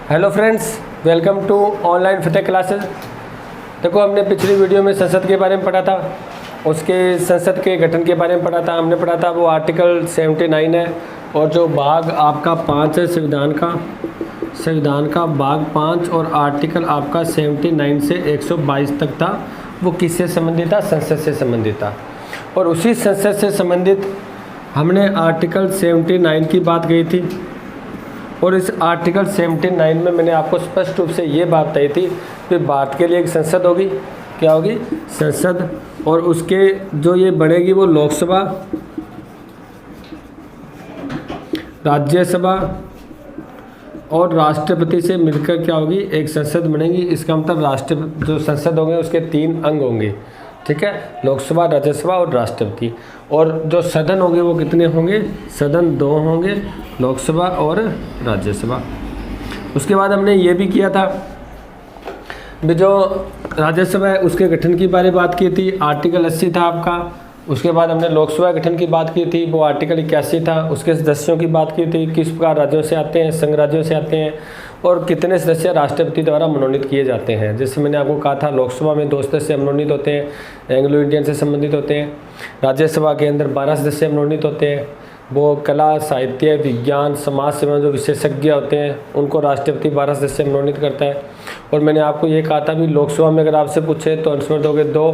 Hello friends, welcome to online Fateh classes. देखो, हमने पिछली वीडियो में संसद के बारे में पढ़ा था, उसके संसद के गठन के बारे में पढ़ा था। हमने पढ़ा था वो आर्टिकल 79 है और जो भाग आपका 5 है संविधान का भाग 5 और आर्टिकल आपका 79 से 122 तक था, वो किससे संबंधित था? संसद से संबंधित था। और उसी संसद से संबंधित हमने आर्टिकल 79 की बात कही थी और इस आर्टिकल 79 में मैंने आपको स्पष्ट रूप से ये बात बताई थी कि भारत के लिए एक संसद होगी। क्या होगी? संसद। और उसके जो ये बनेगी वो लोकसभा, राज्यसभा और राष्ट्रपति से मिलकर क्या होगी? एक संसद बनेगी। इसका मतलब जो संसद होंगे उसके 3 अंग होंगे, ठीक है? लोकसभा, राज्यसभा और राष्ट्रपति। और जो सदन होंगे वो कितने होंगे? सदन 2 होंगे, लोकसभा और राज्यसभा। उसके बाद हमने ये भी किया था जो राज्यसभा है उसके गठन की बात की थी, आर्टिकल 80 था आपका। उसके बाद हमने लोकसभा गठन की बात की थी, वो आर्टिकल 81 था। उसके सदस्यों की बात की थी, किस प्रकार राज्यों से आते हैं, संघ राज्यों से आते हैं और कितने सदस्य राष्ट्रपति द्वारा मनोनीत किए जाते हैं। जैसे मैंने आपको कहा था, लोकसभा में 2 सदस्य मनोनीत होते हैं, एंग्लो इंडियन से संबंधित होते हैं। राज्यसभा के अंदर 12 सदस्य मनोनीत होते हैं, वो कला, साहित्य, विज्ञान, समाज सेवा जो विशेषज्ञ होते हैं उनको राष्ट्रपति 12 सदस्य मनोनीत करता है। और मैंने आपको ये कहा था भी लोकसभा में अगर आपसे पूछे तो आंसर दोगे 2,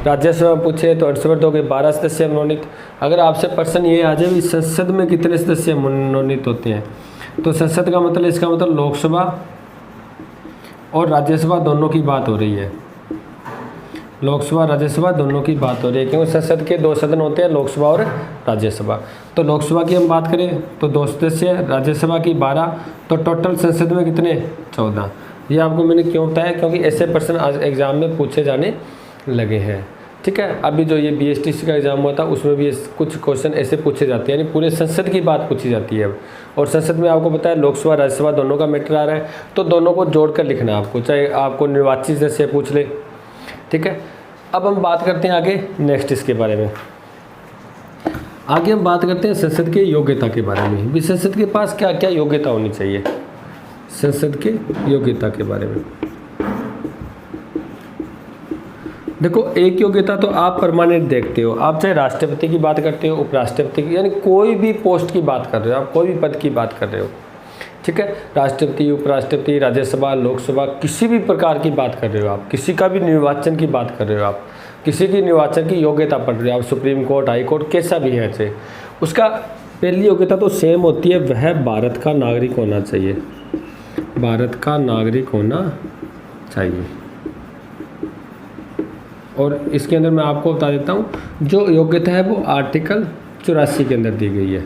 राज्यसभा में पूछे तो आंसर दोगे 12 सदस्य मनोनीत। अगर आपसे प्रश्न ये आ जाए भी संसद में कितने सदस्य मनोनीत होते हैं, तो संसद का मतलब, इसका मतलब लोकसभा और राज्यसभा दोनों की बात हो रही है। लोकसभा, राज्यसभा दोनों की बात हो रही है, क्योंकि संसद के 2 सदन होते हैं, लोकसभा और राज्यसभा। तो लोकसभा की हम बात करें तो 2 सदस्य, राज्यसभा की 12, तो टोटल संसद में कितने? 14। ये आपको मैंने क्यों बताया? क्योंकि ऐसे प्रश्न आज एग्जाम में पूछे जाने लगे हैं, ठीक है? अभी जो ये BSTC का एग्जाम हुआ था उसमें भी कुछ क्वेश्चन ऐसे पूछे जाते हैं, यानी पूरे संसद की बात पूछी जाती है। और संसद में आपको पता है लोकसभा, राज्यसभा दोनों का मैटर आ रहा है, तो दोनों को जोड़कर लिखना है आपको, चाहे आपको निर्वाचित सदस्य पूछ ले, ठीक है? अब हम बात करते हैं आगे नेक्स्ट इसके बारे में। आगे हम बात करते हैं संसद के योग्यता के बारे में। भी संसद के पास क्या क्या योग्यता होनी चाहिए, संसद के योग्यता के बारे में। देखो, एक योग्यता तो आप परमानेंट देखते हो, आप चाहे राष्ट्रपति की बात करते हो, उपराष्ट्रपति की, यानी कोई भी पोस्ट की बात कर रहे हो आप, कोई भी पद की बात कर रहे हो, ठीक है? राष्ट्रपति, उपराष्ट्रपति, राज्यसभा, लोकसभा, किसी भी प्रकार की बात कर रहे हो आप, किसी का भी निर्वाचन की बात कर रहे हो आप, किसी की निर्वाचन की योग्यता पढ़ रहे हो आप, सुप्रीम कोर्ट, हाई कोर्ट, कैसा भी है चाहे, उसका पहली योग्यता तो सेम होती है, वह भारत का नागरिक होना चाहिए। भारत का नागरिक होना चाहिए। और इसके अंदर मैं आपको बता देता हूँ, जो योग्यता है वो आर्टिकल 84 के अंदर दी गई है।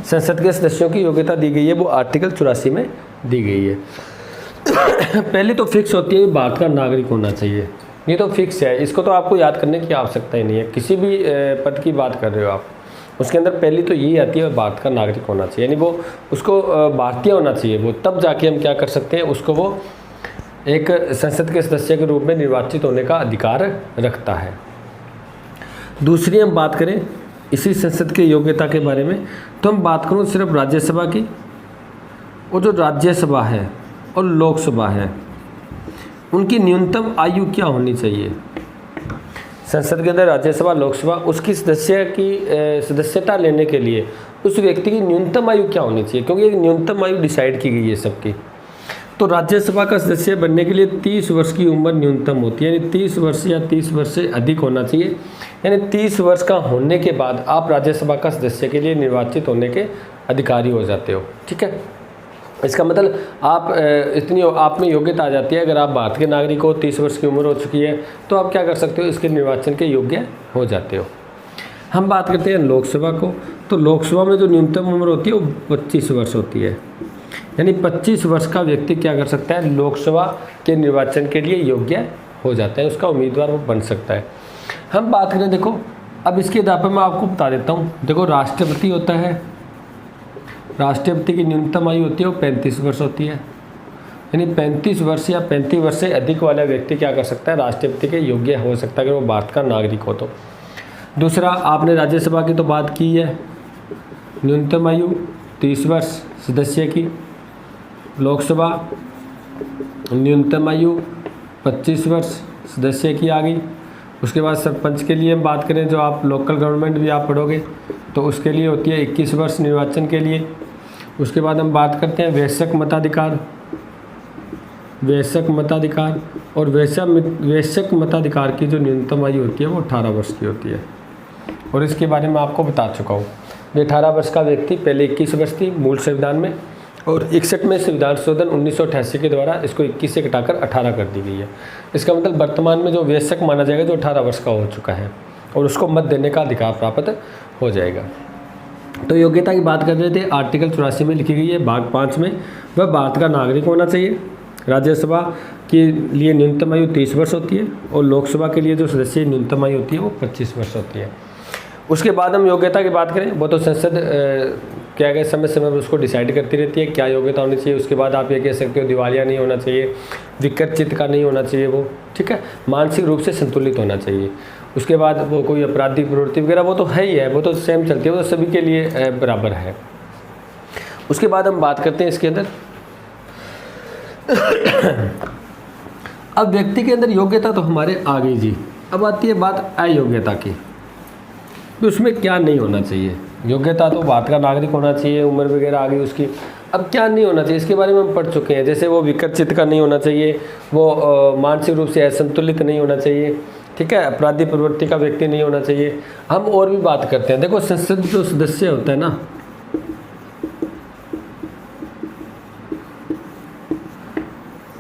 संसद के सदस्यों की योग्यता दी गई है, वो आर्टिकल 84 में दी गई है। पहले तो फिक्स होती है भारत का नागरिक होना चाहिए, ये तो फिक्स है, इसको तो आपको याद करने की आवश्यकता ही नहीं है। किसी भी पद की बात कर रहे हो आप, उसके अंदर पहली तो यही आती है भारत का नागरिक होना चाहिए, यानी वो उसको भारतीय होना चाहिए, वो तब जाके हम क्या कर सकते हैं, उसको वो एक संसद के सदस्य के रूप में निर्वाचित होने का अधिकार रखता है। दूसरी हम बात करें इसी संसद के योग्यता के बारे में, तो हम बात करूँ सिर्फ राज्यसभा की। और जो राज्यसभा है और लोकसभा है उनकी न्यूनतम आयु क्या होनी चाहिए? संसद के अंदर राज्यसभा, लोकसभा, उसकी सदस्यता लेने के लिए उस व्यक्ति की न्यूनतम आयु क्या होनी चाहिए? क्योंकि एक न्यूनतम आयु डिसाइड की गई है सबकी। तो राज्यसभा का सदस्य बनने के लिए 30 वर्ष की उम्र न्यूनतम होती है, यानी 30 वर्ष या 30 वर्ष से अधिक होना चाहिए। यानी 30 वर्ष का होने के बाद आप राज्यसभा का सदस्य के लिए निर्वाचित होने के अधिकारी हो जाते हो, ठीक है? इसका मतलब आप में योग्यता आ जाती है। अगर आप भारत के नागरिक हो, 30 वर्ष की उम्र हो चुकी है, तो आप क्या कर सकते हो, इसके निर्वाचन के योग्य हो जाते हो। हम बात करते हैं लोकसभा को, तो लोकसभा में जो न्यूनतम उम्र होती है वो 25 वर्ष होती है, यानी 25 वर्ष का व्यक्ति क्या कर सकता है, लोकसभा के निर्वाचन के लिए योग्य हो जाता है, उसका उम्मीदवार वो बन सकता है। हम बात करें, देखो अब इसके आधार पर मैं आपको बता देता हूँ। देखो, राष्ट्रपति होता है, राष्ट्रपति की न्यूनतम आयु होती है वो 35 वर्ष होती है, यानी 35 वर्ष या 35 वर्ष से अधिक वाला व्यक्ति क्या कर सकता है, राष्ट्रपति के योग्य हो सकता है अगर वो भारत का नागरिक हो तो। दूसरा, आपने राज्यसभा की तो बात की है, न्यूनतम आयु 30 वर्ष सदस्य की। लोकसभा न्यूनतम आयु 25 वर्ष सदस्य की आ गई। उसके बाद सरपंच के लिए हम बात करें, जो आप लोकल गवर्नमेंट भी आप पढ़ोगे तो उसके लिए होती है 21 वर्ष निर्वाचन के लिए। उसके बाद हम बात करते हैं वयस्क मताधिकार। वयस्क मताधिकार और वयस्क मताधिकार की जो न्यूनतम आयु होती है वो 18 वर्ष की होती है, और इसके बारे में आपको बता चुका हूँ। ये 18 वर्ष का व्यक्ति पहले 21 वर्ष थी मूल संविधान में, और 61 में संविधान संशोधन 1988 के द्वारा इसको 21 से घटाकर 18 कर दी गई है। इसका मतलब वर्तमान में जो वयस्क माना जाएगा जो 18 वर्ष का हो चुका है, और उसको मत देने का अधिकार प्राप्त हो जाएगा। तो योग्यता की बात कर रहे थे, आर्टिकल 84 में लिखी गई है भाग 5 में, वह भारत का नागरिक होना चाहिए। राज्यसभा के लिए न्यूनतम आयु 30 वर्ष होती है, और लोकसभा के लिए जो सदस्य न्यूनतम आयु होती है वो 25 वर्ष होती है। उसके बाद हम योग्यता की बात करें, वो तो संसद क्या गए समय समय पर उसको डिसाइड करती रहती है क्या योग्यता होनी चाहिए। उसके बाद आप ये कह सकते हो दिवालिया नहीं होना चाहिए, विकृत चित्त का नहीं होना चाहिए वो, ठीक है, मानसिक रूप से संतुलित होना चाहिए। उसके बाद वो कोई आपराधिक प्रवृत्ति वगैरह वो तो है ही है, वो तो सेम चलती है, वो तो सभी के लिए बराबर है। उसके बाद हम बात करते हैं इसके अंदर अब व्यक्ति के अंदर योग्यता तो हमारे आ गई जी, अब आती है बात अयोग्यता की। तो उसमें क्या नहीं होना चाहिए। योग्यता तो भारत का नागरिक होना चाहिए, उम्र वगैरह आ गई उसकी। अब क्या नहीं होना चाहिए इसके बारे में हम पढ़ चुके हैं, जैसे वो विकृत चित्त का नहीं होना चाहिए, वो मानसिक रूप से असंतुलित नहीं होना चाहिए, ठीक है, अपराधी प्रवृत्ति का व्यक्ति नहीं होना चाहिए। हम और भी बात करते हैं, देखो संसद जो सदस्य होता है ना,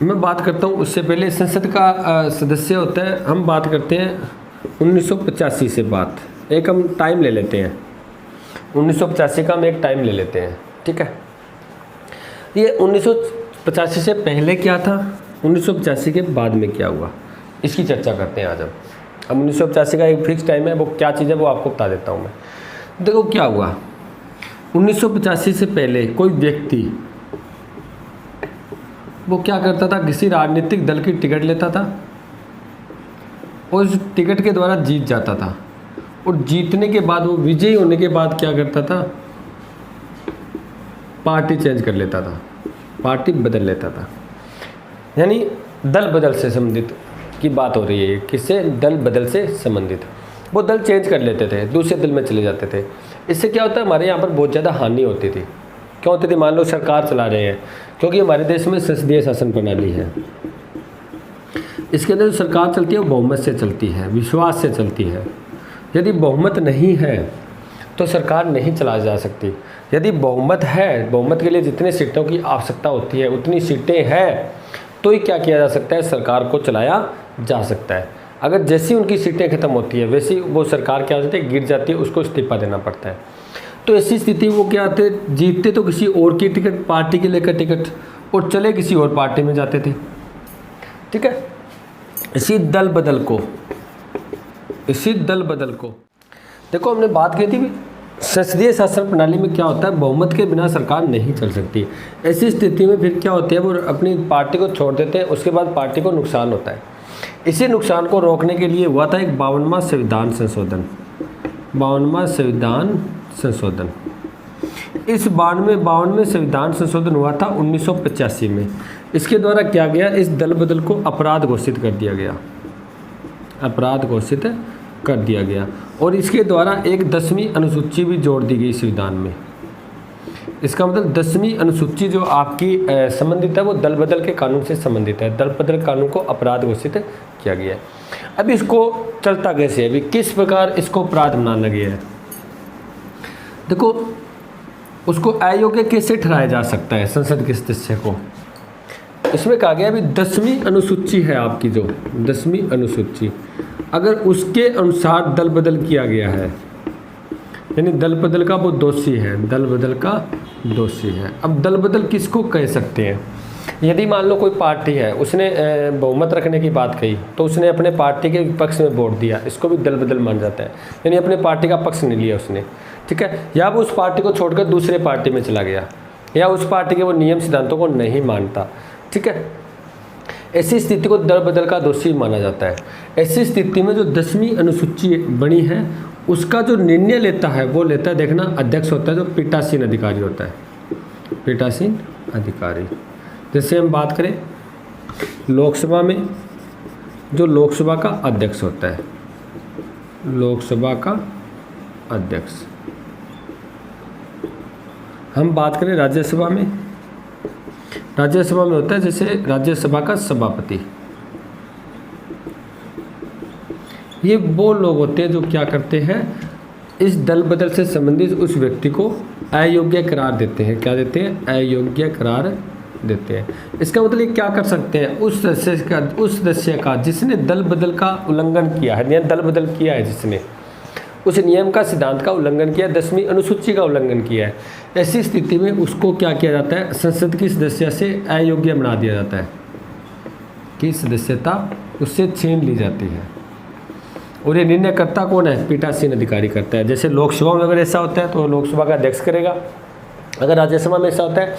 मैं बात करता हूँ उससे पहले संसद का सदस्य होता है, हम बात करते हैं 1985 से बात, एक हम टाइम ले लेते हैं 1985 का हम एक टाइम ले लेते हैं, ठीक है। ये 1985 से पहले क्या था, 1985 के बाद में क्या हुआ, इसकी चर्चा करते हैं आज हम। अब 1985 का एक फिक्स टाइम है, वो क्या चीज़ है वो आपको बता देता हूँ मैं। देखो क्या हुआ, 1985 से पहले कोई व्यक्ति वो क्या करता था, किसी राजनीतिक दल की टिकट लेता था और उस टिकट के द्वारा जीत जाता था, और जीतने के बाद वो विजयी होने के बाद क्या करता था, पार्टी चेंज कर लेता था, पार्टी बदल लेता था। यानी दल बदल से संबंधित की बात हो रही है, किससे, दल बदल से संबंधित। वो दल चेंज कर लेते थे, दूसरे दल में चले जाते थे। इससे क्या होता है, हमारे यहाँ पर बहुत ज़्यादा हानि होती थी। क्यों होती थी, मान लो सरकार चला रहे हैं, क्योंकि हमारे देश में संसदीय शासन प्रणाली है, इसके अंदर जो सरकार चलती है वो बहुमत से चलती है, विश्वास से चलती है। यदि बहुमत नहीं है तो सरकार नहीं चलाई जा सकती। यदि बहुमत है, बहुमत के लिए जितने सीटों की आवश्यकता होती है उतनी सीटें हैं, तो ही क्या किया जा सकता है, सरकार को चलाया जा सकता है। अगर जैसी उनकी सीटें खत्म होती है वैसी वो सरकार क्या हो जाती है, गिर जाती है, उसको इस्तीफा देना पड़ता है। तो ऐसी स्थिति वो क्या आते, जीतते तो किसी और की टिकट, पार्टी के लेकर टिकट, और चले किसी और पार्टी में जाते थे, ठीक है। इसी दल बदल को देखो, हमने बात की थी संसदीय शासन प्रणाली में क्या होता है, बहुमत के बिना सरकार नहीं चल सकती। ऐसी स्थिति में फिर क्या होती है, वो अपनी पार्टी को छोड़ देते हैं, उसके बाद पार्टी को नुकसान होता है। इसी नुकसान को रोकने के लिए हुआ था एक 52वां संविधान संशोधन, 52वां संविधान संशोधन। इस 52वें संविधान संशोधन हुआ था 1985 में। इसके द्वारा क्या गया, इस दल बदल को अपराध घोषित कर दिया गया, अपराध घोषित कर दिया गया, और इसके द्वारा एक 10वीं अनुसूची भी जोड़ दी गई संविधान में। इसका मतलब 10वीं अनुसूची जो आपकी संबंधित है वो दल बदल के कानून से संबंधित है। दल बदल कानून को अपराध घोषित किया गया है। अब इसको चलता कैसे है, अभी किस प्रकार इसको अपराध बनाना गया है। देखो, उसको अयोग्य कैसे ठहराया जा सकता है संसद के सदस्य को, इसमें कहा गया अभी 10वीं अनुसूची है आपकी, जो 10वीं अनुसूची, अगर उसके अनुसार दल बदल किया गया है, यानी दल बदल का वो दोषी है, दल बदल का दोषी है। अब दल बदल किसको कह सकते हैं, यदि मान लो कोई पार्टी है, उसने बहुमत रखने की बात कही, तो उसने अपने पार्टी के पक्ष में वोट दिया, इसको भी दल बदल मान जाता है, यानी अपने पार्टी का पक्ष नहीं लिया उसने, ठीक है। या वो उस पार्टी को छोड़कर दूसरे पार्टी में चला गया, या उस पार्टी के वो नियम सिद्धांतों को नहीं मानता, ठीक है। ऐसी स्थिति को दल बदल का दोषी माना जाता है। ऐसी स्थिति में जो 10वीं अनुसूची बनी है उसका जो निर्णय लेता है वो लेता है, देखना, अध्यक्ष होता है जो पीठासीन अधिकारी होता है, पीठासीन अधिकारी। जैसे हम बात करें लोकसभा में, जो लोकसभा का अध्यक्ष होता है, लोकसभा का अध्यक्ष। हम बात करें राज्यसभा में, राज्यसभा में होता है जैसे राज्यसभा का सभापति। ये वो लोग होते हैं जो क्या करते हैं, इस दल बदल से संबंधित उस व्यक्ति को अयोग्य करार देते हैं। क्या देते हैं? अयोग्य करार देते हैं। इसका मतलब ये क्या कर सकते हैं, उस सदस्य का जिसने दल बदल का उल्लंघन किया है, या दल बदल किया है जिसने, उस नियम का, सिद्धांत का उल्लंघन किया, 10वीं अनुसूची का उल्लंघन किया है, ऐसी स्थिति में उसको क्या किया जाता है, संसद की सदस्यता से अयोग्य बना दिया जाता है, कि सदस्यता उससे छीन ली जाती है। और ये निर्णयकर्ता कौन है? पीठासीन अधिकारी करता है। जैसे लोकसभा में अगर ऐसा होता है तो लोकसभा का अध्यक्ष करेगा, अगर राज्यसभा में ऐसा होता है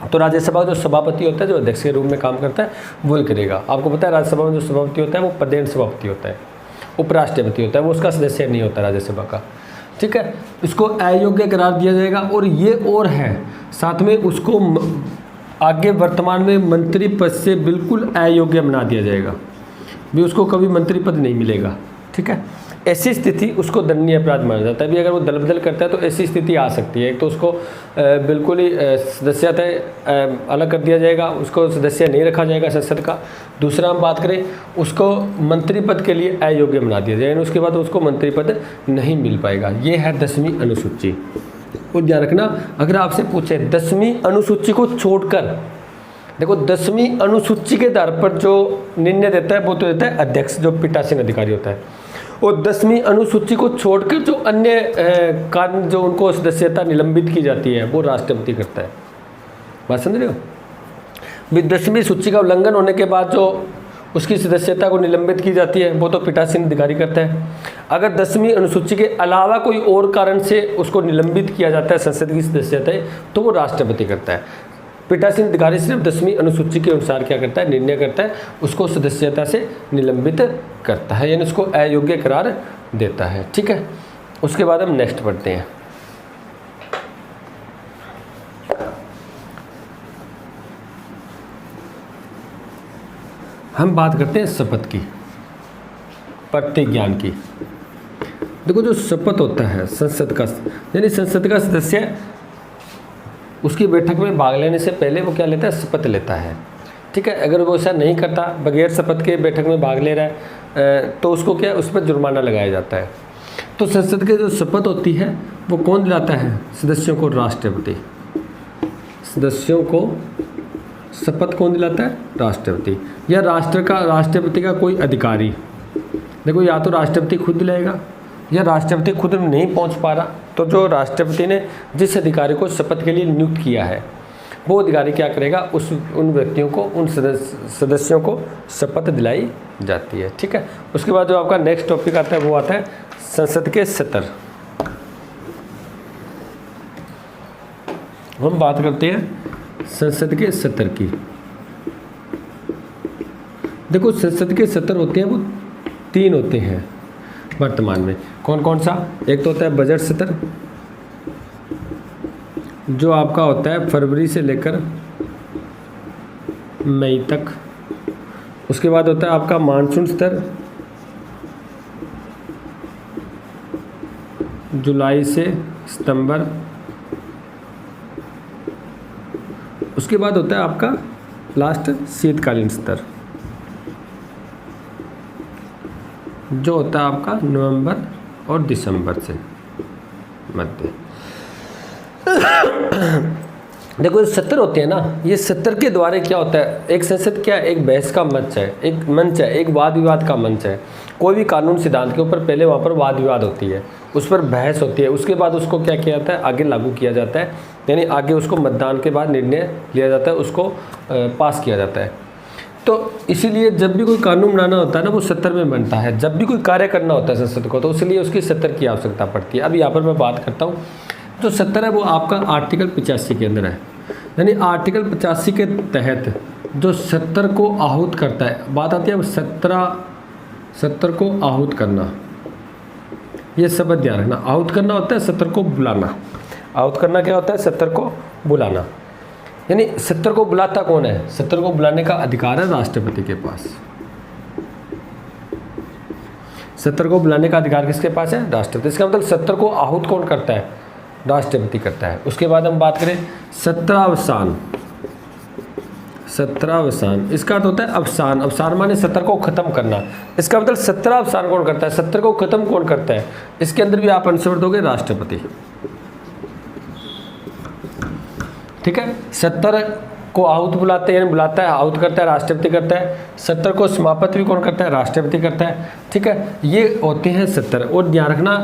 तो राज्यसभा का जो सभापति होता है, जो अध्यक्ष के रूप में काम करता है, वही करेगा। आपको पता है राज्यसभा में जो सभापति होता है वो पदेन सभापति होता है, उपराष्ट्रपति होता है, वो उसका सदस्य नहीं होता राज्यसभा का। ठीक है, इसको अयोग्य करार दिया जाएगा। और ये और है, साथ में उसको आगे वर्तमान में मंत्री पद से बिल्कुल अयोग्य बना दिया जाएगा, भी उसको कभी मंत्री पद नहीं मिलेगा। ठीक है, ऐसी स्थिति उसको दंडनीय अपराध माना जाता है। भी अगर वो दल बदल करता है तो ऐसी स्थिति आ सकती है। एक तो उसको बिल्कुल ही सदस्यता अलग कर दिया जाएगा, उसको सदस्य नहीं रखा जाएगा संसद का। दूसरा हम बात करें, उसको मंत्री पद के लिए अयोग्य बना दिया जाएगा, उसके बाद उसको मंत्री पद नहीं मिल पाएगा। ये है 10वीं अनुसूची। और ध्यान रखना, अगर आपसे पूछे 10वीं अनुसूची को छोड़कर, देखो 10वीं अनुसूची के आधार पर जो निर्णय देता है वो तो देता है अध्यक्ष, जो पीठासीन अधिकारी होता है। और 10वीं अनुसूची को छोड़कर जो अन्य कारण जो उनको सदस्यता निलंबित की जाती है वो राष्ट्रपति करता है। बात समझ रहे हो? भी 10वीं सूची का उल्लंघन होने के बाद जो उसकी सदस्यता को निलंबित की जाती है वो तो पीठासीन अधिकारी करता है। अगर 10वीं अनुसूची के अलावा कोई और कारण से उसको निलंबित किया जाता है संसद की सदस्यता, तो वो राष्ट्रपति करता है। पीठासीन अधिकारी सिर्फ 10वीं अनुसूची के अनुसार क्या करता है, निर्णय करता है, उसको सदस्यता से निलंबित करता है, यानी उसको अयोग्य करार देता है। ठीक है, उसके बाद हम नेक्स्ट पढ़ते हैं। हम बात करते हैं शपथ की, प्रतिज्ञान की। देखो जो शपथ होता है संसद का, यानी संसद का सदस्य उसकी बैठक में भाग लेने से पहले वो क्या लेता है, शपथ लेता है। ठीक है, अगर वो ऐसा नहीं करता, बगैर शपथ के बैठक में भाग ले रहा है, तो उसको क्या, उस पर जुर्माना लगाया जाता है। तो संसद की जो शपथ होती है वो कौन दिलाता है? सदस्यों को राष्ट्रपति। सदस्यों को शपथ कौन दिलाता है? राष्ट्रपति, या राष्ट्रपति का कोई अधिकारी। देखो या तो राष्ट्रपति खुद दिलाएगा, या राष्ट्रपति खुद नहीं पहुंच पा रहा तो जो राष्ट्रपति ने जिस अधिकारी को शपथ के लिए नियुक्त किया है वो अधिकारी क्या करेगा, उन व्यक्तियों को, उन सदस्यों को शपथ दिलाई जाती है। ठीक है, उसके बाद जो आपका नेक्स्ट टॉपिक आता है वो आता है संसद के सत्र। हम बात करते हैं संसद के सत्र की। देखो संसद के सत्र होते हैं वो 3 होते हैं वर्तमान में। कौन कौन सा? एक तो होता है बजट सत्र, जो आपका होता है फरवरी से लेकर मई तक। उसके बाद होता है आपका मानसून सत्र, जुलाई से सितंबर। उसके बाद होता है आपका लास्ट शीतकालीन सत्र, जो होता है आपका नवंबर और दिसंबर से मध्य। देखो ये सत्र होते हैं ना, ये सत्र के द्वारा क्या होता है, एक संसद क्या, एक बहस का मंच है, एक मंच है, एक वाद विवाद का मंच है। कोई भी कानून सिद्धांत के ऊपर पहले वहाँ पर वाद विवाद होती है, उस पर बहस होती है, उसके बाद उसको क्या किया जाता है, आगे लागू किया जाता है, यानी आगे उसको मतदान के बाद निर्णय लिया जाता है, उसको पास किया जाता है। तो इसीलिए जब भी कोई कानून बनाना होता है ना वो सत्र में बनता है। जब भी कोई कार्य करना होता है संसद को तो इसलिए उसकी सत्र की आवश्यकता पड़ती है। अब यहाँ पर मैं बात करता हूँ, जो सत्र है वो आपका आर्टिकल 85 के अंदर है, यानी आर्टिकल 85 के तहत जो सत्र को आहूत करता है, बात आती है सत्र को आहूत करना। ये शब्द ध्यान रखना। आहूत करना होता है सत्र को बुलाना। आहूत करना क्या होता है? सत्र को बुलाना। यानी सत्र को बुलाता कौन है? सत्र को बुलाने का अधिकार है राष्ट्रपति के पास। सत्र को बुलाने का अधिकार किसके पास है? राष्ट्रपति। इसका मतलब सत्र को आहूत कौन करता है? राष्ट्रपति करता है। उसके बाद हम बात करें सत्रावसान। सत्रावसान इसका अर्थ होता है अवसान। अवसान माने सत्र को खत्म करना। इसका मतलब सत्रावसान कौन करता है? सत्र को खत्म कौन करता है? इसके अंदर भी आप आंसर दोगे राष्ट्रपति। ठीक है, सत्र को आहूत बुलाते हैं, बुलाता है, आहूत करता है, राष्ट्रपति करता है। सत्र को समाप्त भी कौन करता है? राष्ट्रपति करता है। ठीक है, ये होते हैं सत्र। और ध्यान रखना,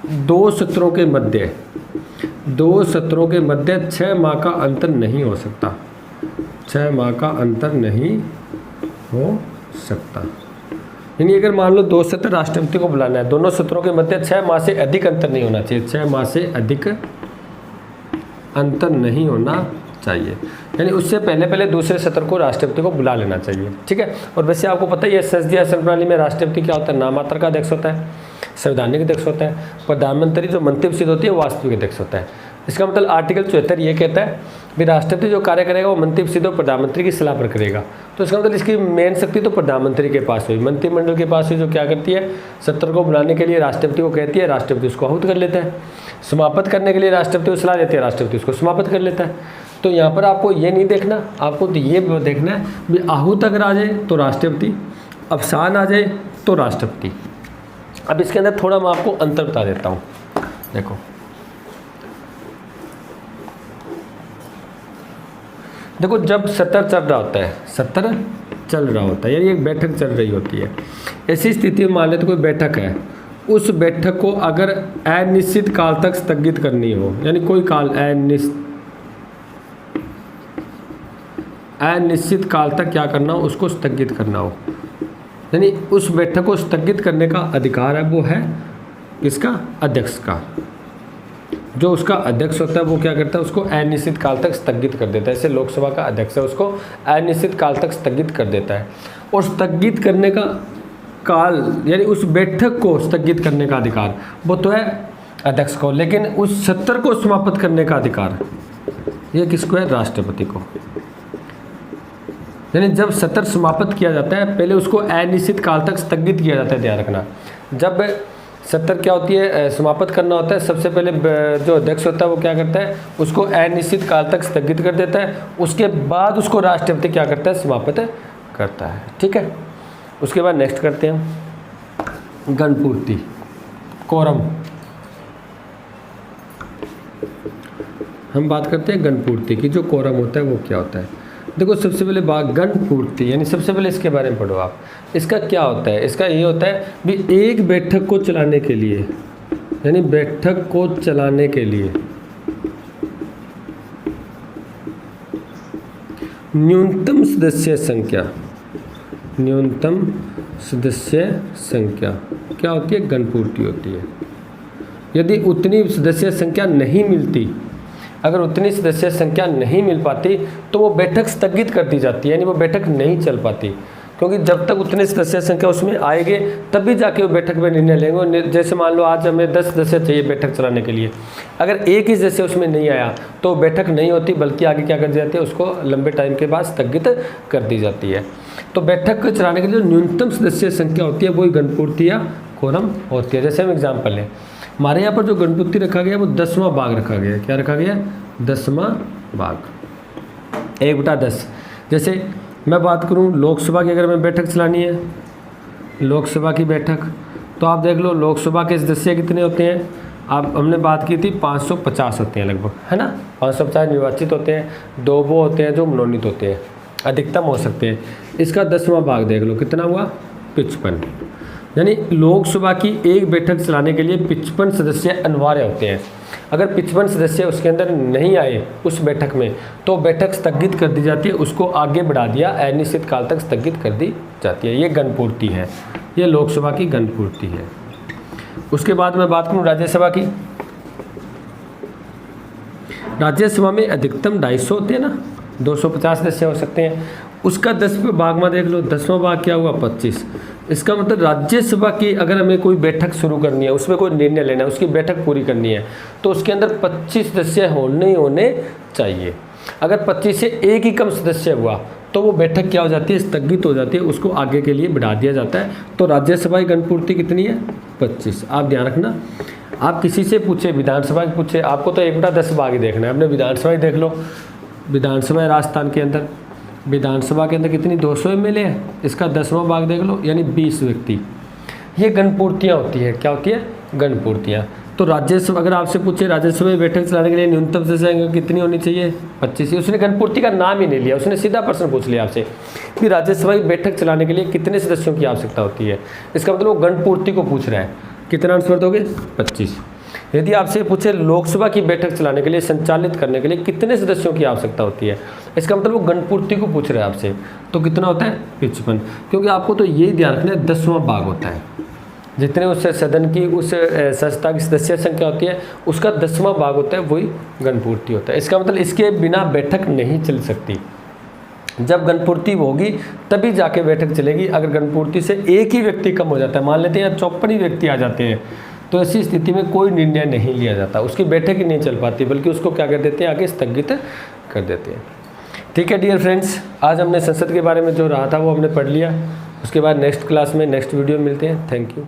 दो सत्रों के मध्य 6 माह का अंतर नहीं हो सकता। 6 माह का अंतर नहीं हो सकता। यानी अगर मान लो 2 सत्र राष्ट्रपति को बुलाना है, दोनों सत्रों के मध्य 6 माह से अधिक अंतर नहीं होना चाहिए। 6 माह से अधिक अंतर नहीं होना चाहिए। यानी उससे पहले दूसरे सत्र को राष्ट्रपति को बुला लेना चाहिए। ठीक है, और वैसे आपको पता ही है संसदीय शासन प्रणाली में राष्ट्रपति क्या होता है? नाम मात्र का अध्यक्ष होता है, संवैधानिक अध्यक्ष होता है। प्रधानमंत्री जो मंत्री सिद्ध होती है वो वास्तविक अध्यक्ष होता है। इसका मतलब आर्टिकल 74 ये कहता है कि राष्ट्रपति जो कार्य करेगा वो मंत्री सिद्ध और प्रधानमंत्री की सलाह पर करेगा। तो इसका मतलब इसकी मेन शक्ति तो प्रधानमंत्री के पास हुई, मंत्रिमंडल के पास हुई, जो क्या करती है? सत्र को बुलाने के लिए राष्ट्रपति को कहती है, राष्ट्रपति उसको आहूत कर लेता है। समाप्त करने के लिए राष्ट्रपति को सलाह देती है, राष्ट्रपति उसको समाप्त कर लेता है। तो यहाँ पर आपको ये नहीं देखना, आपको तो ये देखना है भी आहूत अगर आ जाए तो राष्ट्रपति, अवसान आ जाए तो राष्ट्रपति। अब इसके अंदर थोड़ा मैं आपको अंतर बता देता हूँ। देखो जब सत्र चल रहा होता है, यानी एक बैठक चल रही होती है, ऐसी स्थिति में मान लेते कोई बैठक है, उस बैठक को अगर अनिश्चित काल तक स्थगित करनी हो, यानी कोई काल अनिश्चित काल तक क्या करना हो? उसको स्थगित करना हो, यानी उस बैठक को स्थगित करने का अधिकार है वो है किसका? अध्यक्ष का। जो उसका अध्यक्ष होता है वो क्या करता है? उसको अनिश्चित काल तक स्थगित कर देता है। जैसे लोकसभा का अध्यक्ष है, उसको अनिश्चित काल तक स्थगित कर देता है। और स्थगित करने का काल, यानी उस बैठक को स्थगित करने का अधिकार वो तो है अध्यक्ष को, लेकिन उस सत्र को समाप्त करने का अधिकार ये किसको है? राष्ट्रपति को। यानी जब सत्र समाप्त किया जाता है पहले उसको अनिश्चित काल तक स्थगित किया जाता है। ध्यान रखना, जब सत्र क्या होती है? समाप्त करना होता है, सबसे पहले जो अध्यक्ष होता है वो क्या करता है? उसको अनिश्चित काल तक स्थगित कर देता है। उसके बाद उसको राष्ट्रपति क्या करता है? समाप्त करता है। ठीक है, उसके बाद नेक्स्ट करते हैं गणपूर्ति, कोरम। हम बात करते हैं गणपूर्ति की। जो कोरम होता है वो क्या होता है? देखो सबसे पहले बात गणपूर्ति, यानी सबसे पहले इसके बारे में पढ़ो आप। इसका क्या होता है? इसका ये होता है भी एक बैठक को चलाने के लिए, यानी बैठक को चलाने के लिए न्यूनतम सदस्य संख्या क्या होती है? गणपूर्ति होती है। यदि उतनी सदस्य संख्या नहीं मिलती, अगर उतनी सदस्य संख्या नहीं मिल पाती तो वो बैठक स्थगित कर दी जाती है, यानी वो बैठक नहीं चल पाती। क्योंकि जब तक उतनी सदस्य संख्या उसमें आएंगे तभी जाके वो बैठक में निर्णय लेंगे। जैसे मान लो आज हमें 10 सदस्य चाहिए बैठक चलाने के लिए, अगर एक ही सदस्य उसमें नहीं आया तो बैठक नहीं होती, बल्कि आगे क्या कर दी जाती है? उसको लंबे टाइम के बाद स्थगित कर दी जाती है। तो बैठक को चलाने के लिए न्यूनतम सदस्य संख्या होती है वही गणपूर्ति या कोरम होती है। जैसे हम एग्जाम्पल लें, हमारे यहाँ पर जो गणपूर्ति रखा गया वो 10वां भाग रखा गया। क्या रखा गया? 10वां भाग, 1/10। जैसे मैं बात करूं लोकसभा की, अगर मैं बैठक चलानी है, लोकसभा की बैठक, तो आप देख लो लोकसभा के सदस्य कितने होते हैं? आप हमने बात की थी 550 होते हैं लगभग, है ना? 550 निर्वाचित होते हैं, 2 वो होते हैं जो मनोनीत होते हैं, अधिकतम हो सकते हैं। इसका 10वां भाग देख लो कितना हुआ? 55। यानी लोकसभा की एक बैठक चलाने के लिए 55 सदस्य अनिवार्य होते हैं। अगर 55 सदस्य उसके अंदर नहीं आए उस बैठक में तो बैठक स्थगित कर दी जाती है, उसको आगे बढ़ा दिया, अनिश्चित काल तक स्थगित कर दी जाती है। ये गणपूर्ति है, ये लोकसभा की गणपूर्ति है। उसके बाद मैं बात करूँ राज्यसभा की। राज्यसभा में अधिकतम 250 होते हैं ना, 250 सदस्य हो सकते हैं। उसका 10वें भाग में देख लो, 10वां भाग क्या हुआ 25। इसका मतलब राज्यसभा की अगर हमें कोई बैठक शुरू करनी है, उसमें कोई निर्णय लेना है, उसकी बैठक पूरी करनी है, तो उसके अंदर 25 सदस्य होने ही होने चाहिए। अगर 25 से एक ही कम सदस्य हुआ तो वो बैठक क्या हो जाती है, स्थगित हो जाती है, उसको आगे के लिए बढ़ा दिया जाता है। तो राज्यसभा की गणपूर्ति कितनी है 25। आप ध्यान रखना, आप किसी से पूछे, विधानसभा की पूछे, आपको तो 1/10 भाग ही देखना है, अपने विधानसभा ही देख लो। विधानसभा है राजस्थान के अंदर, विधानसभा के अंदर कितनी 200 MLA है, इसका 10वां भाग देख लो, यानी 20 व्यक्ति। ये गणपूर्तियाँ होती है, क्या होती है गणपूर्तियाँ। तो राज्यसभा अगर आपसे पूछे राज्यसभा में बैठक चलाने के लिए न्यूनतम सदस्य कितनी होनी चाहिए 25। उसने गणपूर्ति का नाम ही नहीं लिया, उसने सीधा प्रश्न पूछ लिया आपसे कि राज्यसभा की बैठक चलाने के लिए कितने सदस्यों की आवश्यकता होती है। इसका मतलब वो गणपूर्ति को पूछ रहा है। कितना आंसर दोगे 25। यदि आपसे पूछे लोकसभा की बैठक चलाने के लिए, संचालित करने के लिए कितने सदस्यों की आवश्यकता होती है, इसका मतलब वो गणपूर्ति को पूछ रहा है आपसे, तो कितना होता है 55। क्योंकि आपको तो यही ध्यान रखना है 10वां भाग होता है, जितने उस सदन की उस संस्था की सदस्य संख्या होती है उसका 10वां भाग होता है, वही गणपूर्ति होता है। इसका मतलब इसके बिना बैठक नहीं चल सकती। जब गणपूर्ति होगी तभी जाके बैठक चलेगी। अगर गणपूर्ति से एक ही व्यक्ति कम हो जाता है, मान लेते हैं 54 ही व्यक्ति आ जाते हैं, तो ऐसी स्थिति में कोई निर्णय नहीं लिया जाता, उसकी बैठक ही नहीं चल पाती, बल्कि उसको क्या कर देते हैं, आगे स्थगित कर देते हैं। ठीक है डियर फ्रेंड्स, आज हमने संसद के बारे में जो रहा था वो हमने पढ़ लिया। उसके बाद नेक्स्ट क्लास में नेक्स्ट वीडियो में मिलते हैं। Thank you.